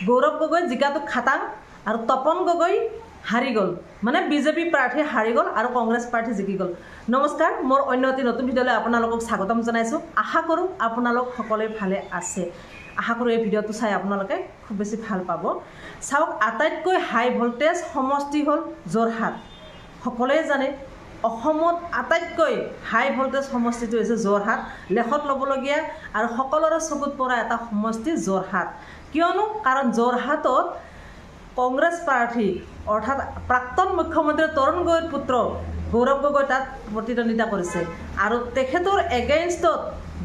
গৌৰৱ গগৈ জিকাটো খাটাং আৰু তপন গগৈ হাৰি গ'ল মানে বিজেপি প্ৰাৰ্থী হাৰি গ'ল আৰু কংগ্ৰেছ প্ৰাৰ্থী জিকি গ'ল। নমস্কাৰ, মোৰ অন্য এটি নতুন ভিডিঅ'লৈ আপোনালোকক স্বাগতম জনাইছোঁ। আশা কৰোঁ আপোনালোক সকলোৱে ভালে আছে। আশা কৰোঁ এই ভিডিঅ'টো চাই আপোনালোকে খুব বেছি ভাল পাব। চাওক, আটাইতকৈ হাই ভল্টেজ সমষ্টি হ'ল যোৰহাট। সকলোৱে জানে অসমত আটাইতকৈ হাই ভল্টেজ সমষ্টিটো হৈছে যোৰহাট। লেখত ল'বলগীয়া আৰু সকলোৰে চকুত পৰা এটা সমষ্টি যোৰহাট। কিয়নো কাৰণ যোৰহাটত কংগ্ৰেছ প্ৰাৰ্থী অৰ্থাৎ প্ৰাক্তন মুখ্যমন্ত্ৰী তৰুণ গগৈৰ পুত্ৰ গৌৰৱ গগৈ তাত প্ৰতিদ্বন্দ্বিতা কৰিছে আৰু তেখেতৰ এগেইনষ্টত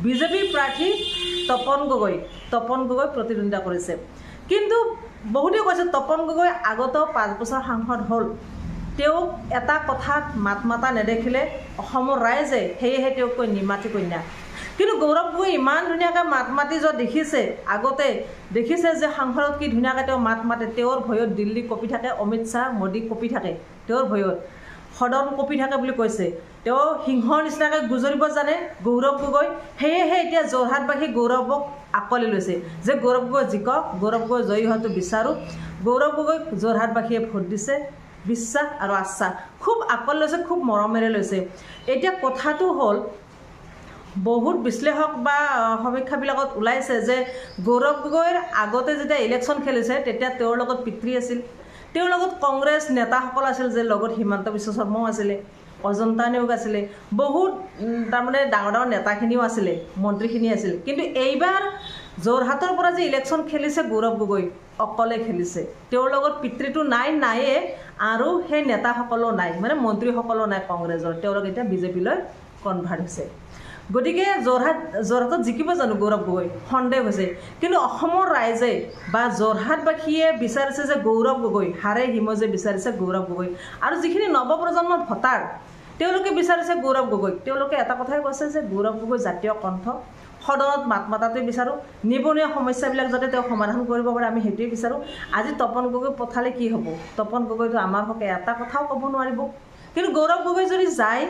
বিজেপি প্ৰাৰ্থী তপন গগৈ প্ৰতিদ্বন্দ্বিতা কৰিছে। কিন্তু বহুতে কৈছে তপন গগৈ আগতো 5 বছৰ সাংসদ হ'ল, তেওঁক এটা কথাত মাত মাতা নেদেখিলে অসমৰ ৰাইজে, সেয়েহে তেওঁক কৈ নিমাতী কন্যা। কিন্তু গৌৰৱ গগৈ ইমান ধুনীয়াকৈ মাত মাতি যোৱা দেখিছে, আগতে দেখিছে যে সাংসদত কি ধুনীয়াকৈ তেওঁ মাত মাতে। তেওঁৰ ভয়ত দিল্লী কঁপি থাকে, অমিত শ্বাহ মোদী কঁপি থাকে, তেওঁৰ ভয়ত সদন কঁপি থাকে বুলি কৈছে। তেওঁ সিংহৰ নিচিনাকৈ গুজৰিব জানে গৌৰৱ গগৈ। সেয়েহে এতিয়া যোৰহাটবাসী গৌৰৱক আঁকোৱালি লৈছে যে গৌৰৱ গগৈ জিকক, গৌৰৱ গগৈ জয়ী হোৱাটো বিচাৰোঁ। গৌৰৱ গগৈক যোৰহাটবাসীয়ে ভোট দিছে, বিশ্বাস আৰু আশ্বাস খুব আঁকোৱালি লৈছে, খুব মৰমেৰে লৈছে। এতিয়া কথাটো হ'ল, বহুত বিশ্লেষক বা সমীক্ষাবিলাকত ওলাইছে যে গৌৰৱ গগৈৰ আগতে যেতিয়া ইলেকশ্যন খেলিছে তেতিয়া তেওঁৰ লগত পিতৃ আছিল, তেওঁৰ লগত কংগ্ৰেছ নেতাসকল আছিল, যে লগত হিমন্ত বিশ্ব শৰ্মাও আছিলে, অজন্তা নেওগ আছিলে, বহুত তাৰমানে ডাঙৰ ডাঙৰ নেতাখিনিও আছিলে, মন্ত্ৰীখিনি আছিল। কিন্তু এইবাৰ যোৰহাটৰ পৰা যে ইলেকশ্যন খেলিছে গৌৰৱ গগৈ অকলে খেলিছে। তেওঁৰ লগত পিতৃটো নায়ে আৰু সেই নেতাসকলো নাই, মানে মন্ত্ৰীসকলো নাই কংগ্ৰেছৰ। তেওঁলোক এতিয়া বিজেপিলৈ কনভাৰ্ট হৈছে। গতিকে যোৰহাটত জিকিব জানো গৌৰৱ গগৈ? সন্দেহ হৈছে। কিন্তু অসমৰ ৰাইজে বা যোৰহাটবাসীয়ে বিচাৰিছে যে গৌৰৱ গগৈ হাৰে হিমজে বিচাৰিছে গৌৰৱ গগৈ। আৰু যিখিনি নৱপ্ৰজন্মৰ ভোটাৰ তেওঁলোকে বিচাৰিছে গৌৰৱ গগৈক। তেওঁলোকে এটা কথাই কৈছে যে গৌৰৱ গগৈ জাতীয় কণ্ঠ, সদনত মাত মাতাটোৱে বিচাৰোঁ, নিবনুৱা সমস্যাবিলাক যাতে তেওঁ সমাধান কৰিব পাৰে আমি সেইটোৱে বিচাৰোঁ। আজি তপন গগৈ পঠালে কি হ'ব? তপন গগৈটো আমাৰ হকে এটা কথাও ক'ব নোৱাৰিব। কিন্তু গৌৰৱ গগৈ যদি যায়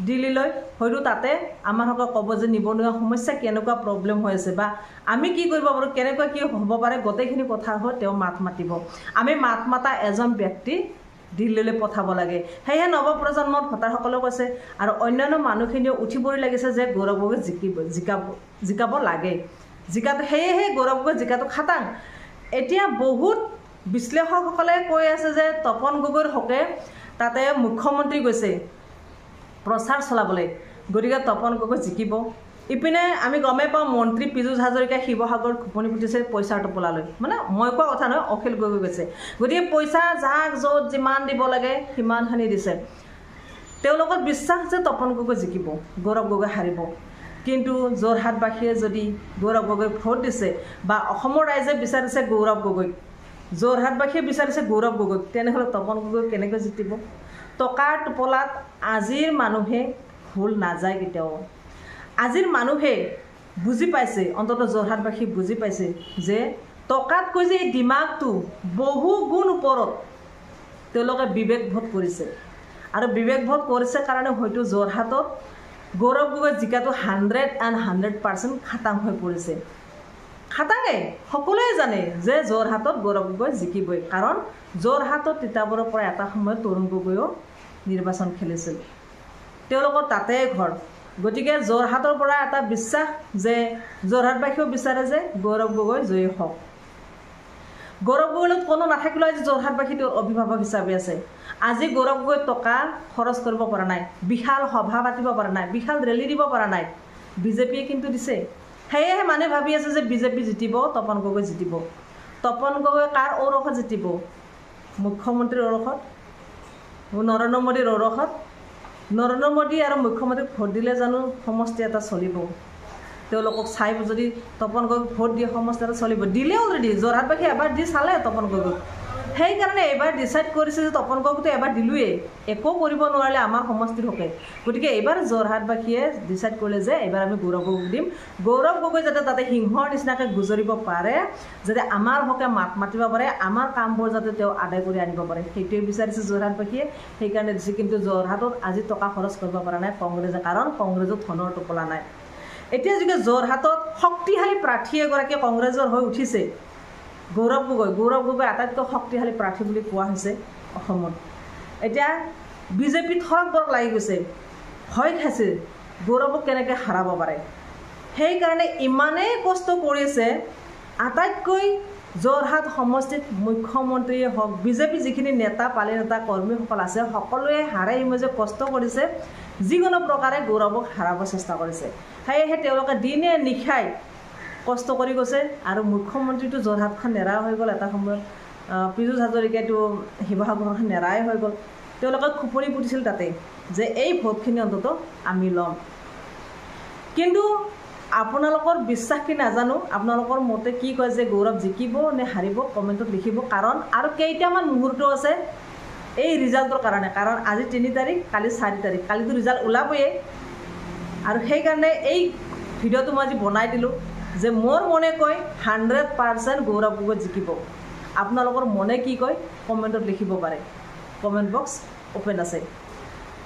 দিল্লীলৈ, হয়তো তাতে আমাৰ হকে ক'ব যে নিবনুৱা সমস্যা কেনেকুৱা প্ৰব্লেম হৈ আছে বা আমি কি কৰিব পাৰোঁ, কেনেকুৱা কি হ'ব পাৰে, গোটেইখিনি কথা হৈ তেওঁ মাত মাতিব। আমি মাত মাতা এজন ব্যক্তি দিল্লীলৈ পঠাব লাগে। সেয়েহে নৱপ্ৰজন্মৰ ভোটাৰসকলেও কৈছে আৰু অন্যান্য মানুহখিনিও উঠি পৰি লাগিছে যে গৌৰৱ গগৈ জিকাব লাগে। সেয়েহে গৌৰৱ গগৈ জিকাটো খাটাং। এতিয়া বহুত বিশ্লেষকসকলে কৈ আছে যে তপন গগৈৰ হকে তাতে মুখ্যমন্ত্ৰী গৈছে প্ৰচাৰ চলাবলৈ, গতিকে তপন গগৈ জিকিব। ইপিনে আমি গমেই পাওঁ মন্ত্ৰী পীযুষ হাজৰিকাই শিৱসাগৰত খোপনি পুতিছে পইচাৰ টোপোলালৈ, মানে মই কোৱা কথা নহয়, অখিল গগৈ গৈছে। গতিকে পইচা যাক য'ত যিমান দিব লাগে সিমানখিনি দিছে। তেওঁলোকৰ বিশ্বাস যে তপন গগৈ জিকিব, গৌৰৱ গগৈ হাৰিব। কিন্তু যোৰহাটবাসীয়ে যদি গৌৰৱ গগৈক ভোট দিছে বা অসমৰ ৰাইজে বিচাৰিছে গৌৰৱ গগৈক, যোৰহাটবাসীয়ে বিচাৰিছে গৌৰৱ গগৈক, তেনেহ'লে তপন গগৈ কেনেকৈ জিকিব? টকাৰ টোপোলাত আজিৰ মানুহে ভুল নাযায় কেতিয়াও। আজিৰ মানুহে বুজি পাইছে, অন্ততঃ যোৰহাটবাসী বুজি পাইছে যে টকাতকৈ যে এই দিমাগটো বহু গুণ ওপৰত তেওঁলোকে বিবেক ভোট কৰিছে। আৰু বিবেক ভোট কৰিছে কাৰণে হয়তো যোৰহাটত গৌৰৱ গগৈ জিকাটো 100% খাটাং হৈ পৰিছে। খাটাঙে সকলোৱে জানে যে যোৰহাটত গৌৰৱ গগৈ জিকিবই, কাৰণ যোৰহাটত তিতাবৰৰ পৰা এটা সময়ত তৰুণ গগৈও নিৰ্বাচন খেলিছিল, তেওঁলোকৰ তাতে ঘৰ। গতিকে যোৰহাটৰ পৰা এটা বিশ্বাস যে যোৰহাটবাসীয়েও বিচাৰে যে গৌৰৱ গগৈ জয়ী হওক। গৌৰৱ গগৈত কোনো নাথাকিলেও আজি যোৰহাটবাসী তেওঁৰ অভিভাৱক হিচাপে আছে। আজি গৌৰৱ গগৈ টকা খৰচ কৰিব পৰা নাই, বিশাল সভা পাতিব পৰা নাই, বিশাল ৰেলী দিব পৰা নাই, বিজেপিয়ে কিন্তু দিছে। সেয়েহে মানুহে ভাবি আছে যে বিজেপি জিতিব, তপন গগৈ জিতিব। তপন গগৈ কাৰ ঔৰসত জিতিব? মুখ্যমন্ত্ৰীৰ ঔৰসত, নৰেন্দ্ৰ মোদীৰ ঔৰসত। নৰেন্দ্ৰ মোদী আৰু মুখ্যমন্ত্ৰীক ভোট দিলে জানো সমষ্টি এটা চলিব? তেওঁলোকক চাই যদি তপন গগৈক ভোট দিয়ে সমষ্টি এটা চলিব? দিলে অলৰেডি যোৰহাটবাসী এবাৰ দি চালে তপন গগৈক। সেইকাৰণে এইবাৰ ডিচাইড কৰিছে যে তপন গগৈতো এবাৰ দিলোৱেই, একো কৰিব নোৱাৰিলে আমাৰ সমষ্টিৰ হকে। গতিকে এইবাৰ যোৰহাটবাসীয়ে ডিচাইড কৰিলে যে এইবাৰ আমি গৌৰৱ গগৈক দিম। গৌৰৱ গগৈ যাতে তাতে সিংহৰ নিচিনাকৈ গুজৰিব পাৰে, যাতে আমাৰ হকে মাত মাতিব পাৰে, আমাৰ কামবোৰ যাতে তেওঁ আদায় কৰি আনিব পাৰে, সেইটোৱে বিচাৰিছে যোৰহাটবাসীয়ে। সেইকাৰণে দিছে। কিন্তু যোৰহাটত আজি টকা খৰচ কৰিব পৰা নাই কংগ্ৰেছে, কাৰণ কংগ্ৰেছৰ ধনৰ টোপোলা নাই। এতিয়া যদি যোৰহাটত শক্তিশালী প্ৰাৰ্থী এগৰাকী কংগ্ৰেছৰ হৈ উঠিছে, গৌৰৱ গগৈ আটাইতকৈ শক্তিশালী প্ৰাৰ্থী বুলি কোৱা হৈছে অসমত। এতিয়া বিজেপি থৰক লাগি গৈছে, ভয় খাইছে গৌৰৱক কেনেকৈ হাৰাব পাৰে। সেইকাৰণে ইমানেই কষ্ট কৰিছে, আটাইতকৈ যোৰহাট সমষ্টিত মুখ্যমন্ত্ৰীয়ে হওক, বিজেপি যিখিনি নেতা পালি নেতা কৰ্মীসকল আছে, সকলোৱে হাৰে ইমজে কষ্ট কৰিছে, যিকোনো প্ৰকাৰে গৌৰৱক হাৰাব চেষ্টা কৰিছে। সেয়েহে তেওঁলোকে দিনে নিশাই কষ্ট কৰি গৈছে। আৰু মুখ্যমন্ত্ৰীটো যোৰহাটখন নেৰা হৈ গ'ল। এটা সময়ত পীযুষ হাজৰিকাইটো শিৱসাগৰখন নেৰাই হৈ গ'ল। তেওঁলোকে খুপৰি পুতিছিল তাতে যে এই ভোটখিনি অন্তত আমি ল'ম। কিন্তু আপোনালোকৰ বিশ্বাস কি নাজানো, আপোনালোকৰ মতে কি কয় যে গৌৰৱ জিকিব নে হাৰিব কমেণ্টত লিখিব। কাৰণ আৰু কেইটামান মুহূৰ্ত আছে এই ৰিজাল্টৰ কাৰণে। কাৰণ আজি 3 তাৰিখ, কালি 4 তাৰিখ, কালিতো ৰিজাল্ট ওলাবয়ে। আৰু সেইকাৰণে এই ভিডিঅ'টো মই আজি বনাই দিলোঁ যে মোৰ মনে কয় 100% গৌৰৱ গগৈ জিকিব। আপোনালোকৰ মনে কি কয় কমেণ্টত লিখিব পাৰে, কমেণ্ট বক্স অ'পেন আছে।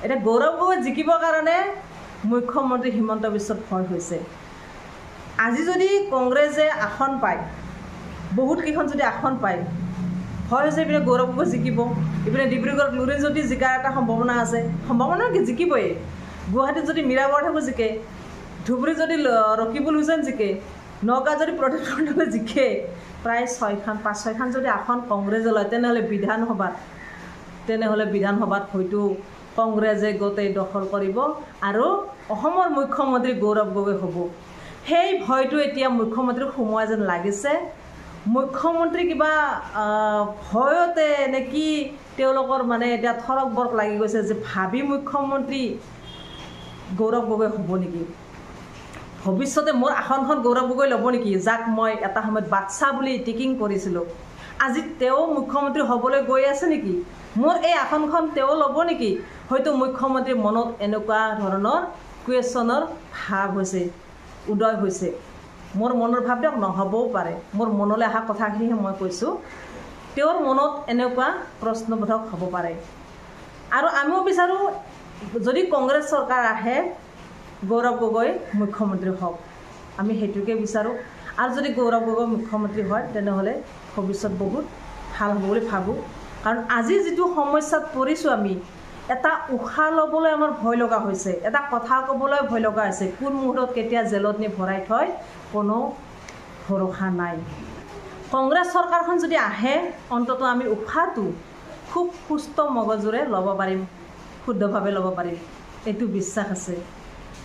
এতিয়া গৌৰৱ গগৈ জিকিবৰ কাৰণে মুখ্যমন্ত্ৰী হিমন্ত বিশ্বৰ ভয় হৈছে। আজি যদি কংগ্ৰেছে আসন পায়, বহুতকেইখন যদি আসন পায়, ভয় হৈছে ইপিনে গৌৰৱ গগৈ জিকিব, ইপিনে ডিব্ৰুগড়ত লুৰিণজ্যোতি জিকাৰ এটা সম্ভাৱনা আছে। সম্ভাৱনা কি জিকিবই। গুৱাহাটীত যদি মীৰা বৰঠাকুৰ জিকে, ধুবুৰীত যদি ৰকিবুল হুছেইন জিকে, নগাঁৱত যদি প্ৰতীক জিকে, প্ৰায় 5-6খন যদি আসন কংগ্ৰেছে লয়, তেনেহ'লে বিধানসভাত হয়তো কংগ্ৰেছে গোটেই দখল কৰিব আৰু অসমৰ মুখ্যমন্ত্ৰী গৌৰৱ গগৈ হ'ব। সেই ভয়টো এতিয়া মুখ্যমন্ত্ৰীক সোমোৱা যেন লাগিছে। মুখ্যমন্ত্ৰী কিবা ভয়তে নে কি তেওঁলোকৰ মানে এতিয়া থৰক বৰক লাগি গৈছে যে ভাবি মুখ্যমন্ত্ৰী গৌৰৱ গগৈ হ'ব নেকি, ভৱিষ্যতে মোৰ আসনখন গৌৰৱ গগৈ ল'ব নেকি, যাক মই এটা সময়ত বাচ্চা বুলি টিকিং কৰিছিলোঁ। আজি তেওঁ মুখ্যমন্ত্ৰী হ'বলৈ গৈ আছে নেকি, মোৰ এই আসনখন তেওঁ ল'ব নেকি। হয়তো মুখ্যমন্ত্ৰীৰ মনত এনেকুৱা ধৰণৰ কুৱেশ্যনৰ ভাৱ হৈছে, উদয় হৈছে। মোৰ মনৰ ভাৱ দিয়ক নহ'বও পাৰে, মোৰ মনলৈ অহা কথাখিনিহে মই কৈছোঁ। তেওঁৰ মনত এনেকুৱা প্ৰশ্নবোধক হ'ব পাৰে। আৰু আমিও বিচাৰোঁ যদি কংগ্ৰেছ চৰকাৰ আহে, গৌৰৱ গগৈ মুখ্যমন্ত্ৰী হওক, আমি সেইটোকে বিচাৰোঁ। আৰু যদি গৌৰৱ গগৈ মুখ্যমন্ত্ৰী হয় তেনেহ'লে ভৱিষ্যত বহুত ভাল হ'ব বুলি ভাবোঁ। কাৰণ আজি যিটো সমস্যাত পৰিছোঁ আমি, এটা উশাহ ল'বলৈ আমাৰ ভয় লগা হৈছে, এটা কথা ক'বলৈ ভয় লগা হৈছে। কোন মুহূৰ্তত কেতিয়া জেলত নি ভৰাই থয় কোনো ভৰসা নাই। কংগ্ৰেছ চৰকাৰখন যদি আহে, অন্তত আমি উশাহটো খুব সুস্থ মগজুৰে ল'ব পাৰিম, শুদ্ধভাৱে ল'ব পাৰিম, এইটো বিশ্বাস আছে।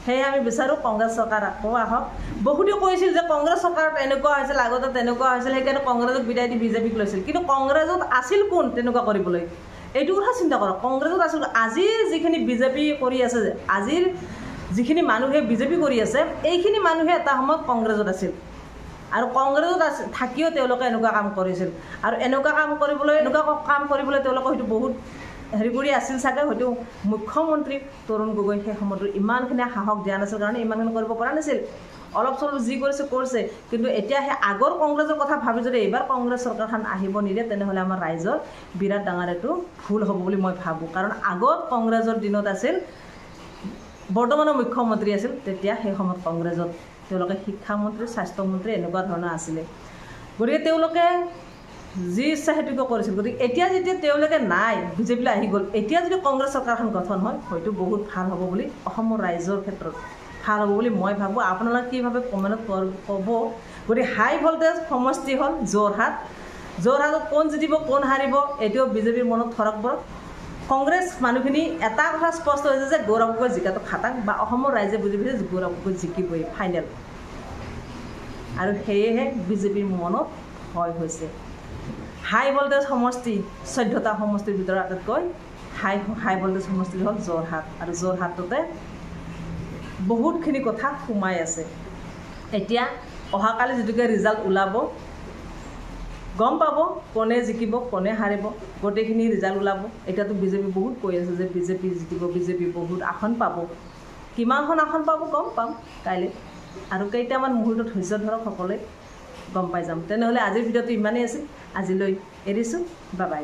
সেয়ে আমি বিচাৰোঁ কংগ্ৰেছ চৰকাৰ আকৌ আহক। বহুতে কৈছিল যে কংগ্ৰেছ চৰকাৰত এনেকুৱা হৈছিল, আগতে তেনেকুৱা হৈছিল, সেইকাৰণে কংগ্ৰেছক বিদায় দি বিজেপিক লৈছিল। কিন্তু কংগ্ৰেছত আছিল কোন তেনেকুৱা কৰিবলৈ, এইটো কথা চিন্তা কৰক। কংগ্ৰেছত আছিল, আজিৰ যিখিনি বিজেপি কৰি আছে, আজিৰ যিখিনি মানুহে বিজেপি কৰি আছে, এইখিনি মানুহে এটা সময়ত কংগ্ৰেছত আছিল। আৰু কংগ্ৰেছত থাকিও তেওঁলোকে এনেকুৱা কাম কৰিছিল। আৰু এনেকুৱা কাম কৰিবলৈ তেওঁলোকে হয়তো বহুত হেৰি কৰি আছিল চাগে। হয়তো মুখ্যমন্ত্ৰী তৰুণ গগৈ সেই সময়তো ইমানখিনি সাহস দিয়া নাছিল কাৰণে ইমানখিনি কৰিব পৰা নাছিল। অলপ চলপ যি কৰিছে। কিন্তু এতিয়া সেই আগৰ কংগ্ৰেছৰ কথা ভাবি যদি এইবাৰ কংগ্ৰেছ চৰকাৰখন আহিব নিদিয়ে, তেনেহ'লে আমাৰ ৰাইজৰ বিৰাট ডাঙৰ এইটো ভুল হ'ব বুলি মই ভাবোঁ। কাৰণ আগত কংগ্ৰেছৰ দিনত আছিল, বৰ্তমানৰ মুখ্যমন্ত্ৰী আছিল, তেতিয়া সেই সময়ত কংগ্ৰেছত তেওঁলোকে শিক্ষামন্ত্ৰী, স্বাস্থ্যমন্ত্ৰী এনেকুৱা ধৰণৰ আছিলে। গতিকে তেওঁলোকে যি ইচ্ছা সেইটোকে কৰিছিল। গতিকে এতিয়া যেতিয়া তেওঁলোকে নাই, বিজেপিলৈ আহি গ'ল, এতিয়া যদি কংগ্ৰেছ চৰকাৰখন গঠন হয়, হয়তো বহুত ভাল হ'ব বুলি, অসমৰ ৰাইজৰ ক্ষেত্ৰত ভাল হ'ব বুলি মই ভাবোঁ। আপোনালোকে কি ভাবে কমেণ্টত ক'ব। গতিকে হাই ভল্টেজ সমষ্টি হ'ল যোৰহাটত কোন জিকিব কোন হাৰিব এতিয়াও বিজেপিৰ মনত ধৰক বৰক। কংগ্ৰেছ মানুহখিনি এটা কথা স্পষ্ট হৈছে যে গৌৰৱ গগৈ জিকাটো খাটাং, বা অসমৰ ৰাইজে বুজি পাইছে যে গৌৰৱ গগৈ জিকিবই ফাইনেল। আৰু সেয়েহে বিজেপিৰ মনত ভয় হৈছে। হাই ভল্টেজ সমষ্টি 14টা সমষ্টিৰ ভিতৰত আটাইতকৈ হাই ভল্টেজ সমষ্টি হ'ল যোৰহাট। আৰু যোৰহাটতে বহুতখিনি কথা সোমাই আছে। এতিয়া অহাকালি যিটোকে ৰিজাল্ট ওলাব, গম পাব কোনে জিকিব কোনে হাৰিব, গোটেইখিনি ৰিজাল্ট ওলাব। এতিয়াতো বিজেপি বহুত কৈ আছে যে বিজেপি জিকিব, বিজেপি বহুত আসন পাব। কিমানখন আসন পাব গম পাম কাইলৈ। আৰু কেইটামান মুহূৰ্তত ধৈৰ্য ধৰক, সকলোৱে গম পাই যাম। তেনেহ'লে আজিৰ ভিডিঅ'টো ইমানেই আছিল। আজিলৈ এৰিছোঁ, বাই বাই।